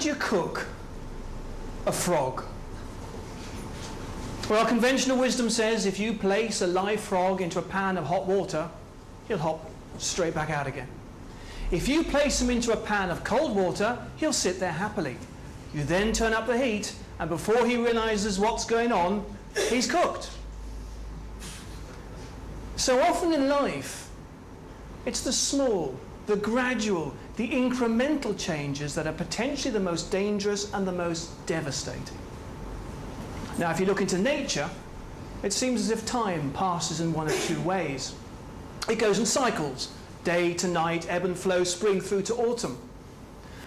would you cook a frog? Well, conventional wisdom says if you place a live frog into a pan of hot water, he'll hop straight back out again. If you place him into a pan of cold water, he'll sit there happily. You then turn up the heat, and before he realizes what's going on, he's cooked. So often in life, it's the small, the gradual, the incremental changes that are potentially the most dangerous and the most devastating. Now, if you look into nature, it seems as if time passes in one of two ways. It goes in cycles, day to night, ebb and flow, spring through to autumn.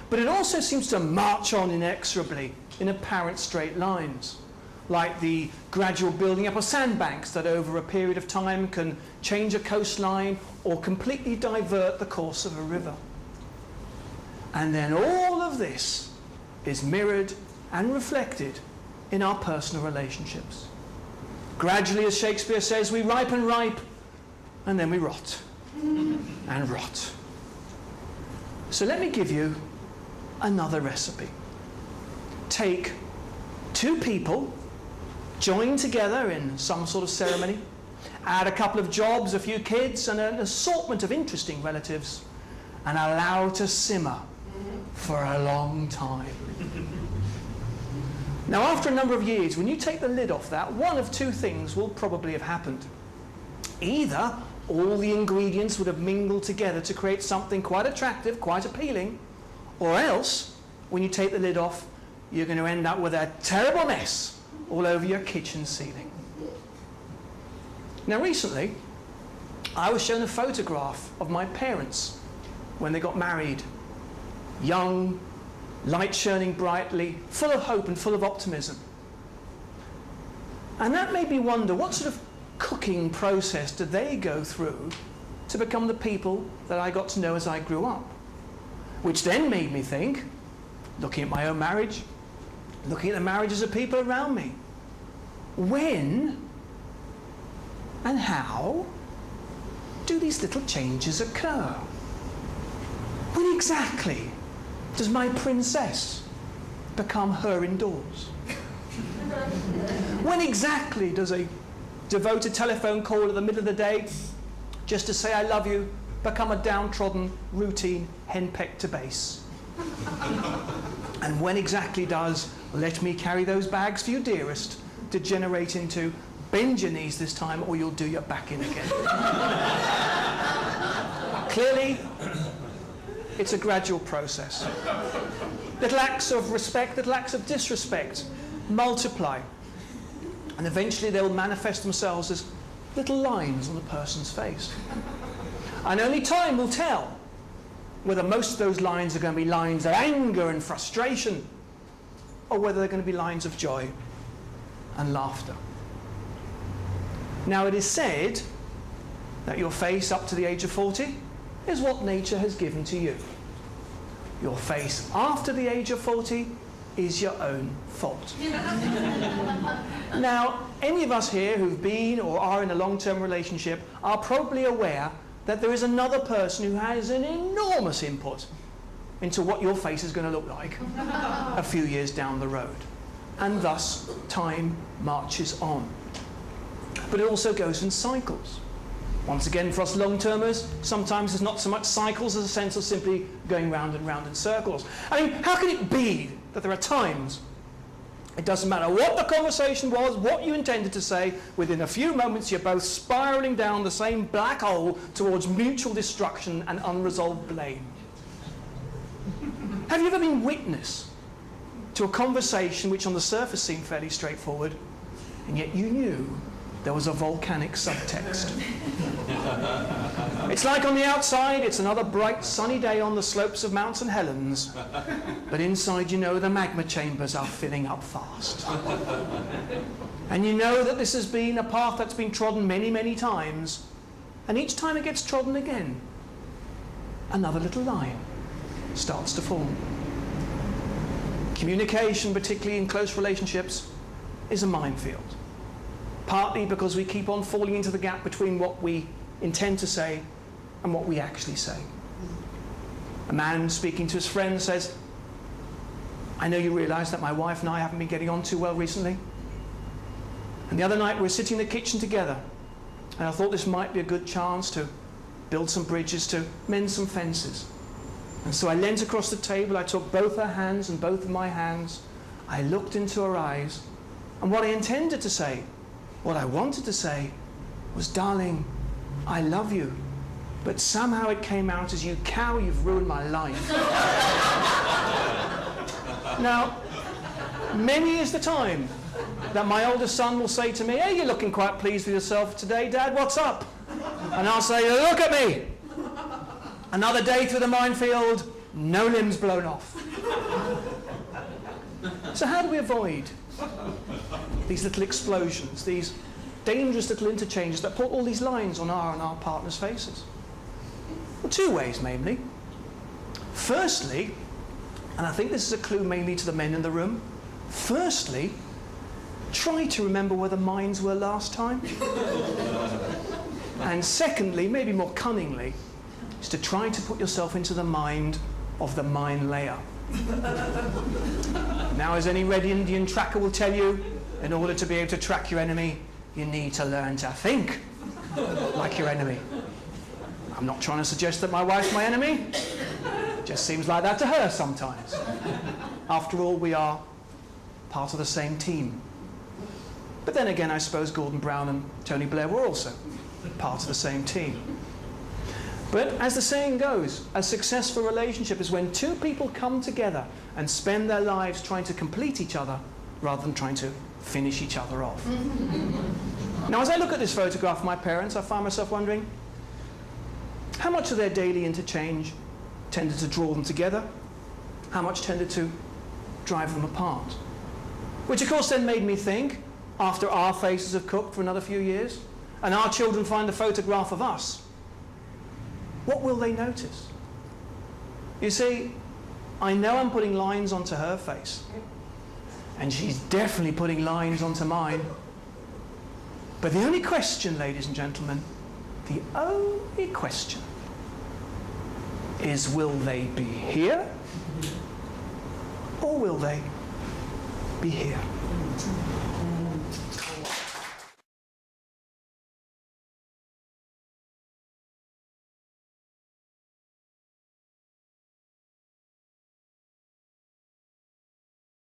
But it also seems to march on inexorably in apparent straight lines, like the gradual building up of sandbanks that over a period of time can change a coastline or completely divert the course of a river. And then all of this is mirrored and reflected in our personal relationships. Gradually, as Shakespeare says, we ripen ripe, and then we rot and rot. So let me give you another recipe. Take two people, join together in some sort of ceremony, add a couple of jobs, a few kids, and an assortment of interesting relatives, and allow to simmer for a long time. Now, after a number of years, when you take the lid off that, one of two things will probably have happened. Either all the ingredients would have mingled together to create something quite attractive, quite appealing, or else, when you take the lid off, you're going to end up with a terrible mess all over your kitchen ceiling. Now, recently, I was shown a photograph of my parents when they got married. Young, light shining brightly, full of hope and full of optimism. And that made me wonder, what sort of cooking process did they go through to become the people that I got to know as I grew up? Which then made me think, looking at my own marriage, looking at the marriages of people around me, when and how do these little changes occur? When exactly does my princess become her indoors? When exactly does a devoted telephone call at the middle of the day just to say I love you become a downtrodden, routine, henpecked to base? And when exactly does let me carry those bags for you, dearest, degenerate into bend your knees this time or you'll do your back in again? Clearly, it's a gradual process. Little acts of respect, little acts of disrespect multiply. And eventually they will manifest themselves as little lines on a person's face. And only time will tell whether most of those lines are going to be lines of anger and frustration, or whether they're going to be lines of joy and laughter. Now, it is said that your face up to the age of 40 is what nature has given to you. Your face after the age of 40 is your own fault. Now, any of us here who've been or are in a long-term relationship are probably aware that there is another person who has an enormous input into what your face is going to look like a few years down the road. And thus, time marches on. But it also goes in cycles. Once again, for us long-termers, sometimes it's not so much cycles as a sense of simply going round and round in circles. I mean, how can it be that there are times, it doesn't matter what the conversation was, what you intended to say, within a few moments you're both spiraling down the same black hole towards mutual destruction and unresolved blame? Have you ever been witness to a conversation which on the surface seemed fairly straightforward, and yet you knew there was a volcanic subtext? It's like on the outside, it's another bright sunny day on the slopes of Mount St. Helens, but inside you know the magma chambers are filling up fast. And you know that this has been a path that's been trodden many, many times, and each time it gets trodden again, another little line starts to form. Communication, particularly in close relationships, is a minefield. Partly because we keep on falling into the gap between what we intend to say and what we actually say. A man speaking to his friend says, I know you realise that my wife and I haven't been getting on too well recently. And the other night we were sitting in the kitchen together, and I thought this might be a good chance to build some bridges, to mend some fences. And so I leant across the table, I took both her hands and both of my hands, I looked into her eyes, and what I intended to say, what I wanted to say, was, darling, I love you. But somehow it came out as, you cow, you've ruined my life. Now, many is the time that my oldest son will say to me, hey, you're looking quite pleased with yourself today, Dad, what's up? And I'll say, look at me. Another day through the minefield, no limbs blown off. So how do we avoid these little explosions, these dangerous little interchanges that put all these lines on our and our partners' faces? Well, two ways mainly. Firstly, and I think this is a clue mainly to the men in the room, firstly, try to remember where the mines were last time. And secondly, maybe more cunningly, is to try to put yourself into the mind of the mine layer. Now, as any Red Indian tracker will tell you, in order to be able to track your enemy, you need to learn to think like your enemy. I'm not trying to suggest that my wife's my enemy. It just seems like that to her sometimes. After all, we are part of the same team. But then again, I suppose Gordon Brown and Tony Blair were also part of the same team. But as the saying goes, a successful relationship is when two people come together and spend their lives trying to complete each other rather than trying to finish each other off. Now, as I look at this photograph of my parents, I find myself wondering, how much of their daily interchange tended to draw them together? How much tended to drive them apart? Which, of course, then made me think, after our faces have cooked for another few years, and our children find a photograph of us, what will they notice? You see, I know I'm putting lines onto her face, and she's definitely putting lines onto mine. But the only question, ladies and gentlemen, the only question is, will they be here, or will they be here?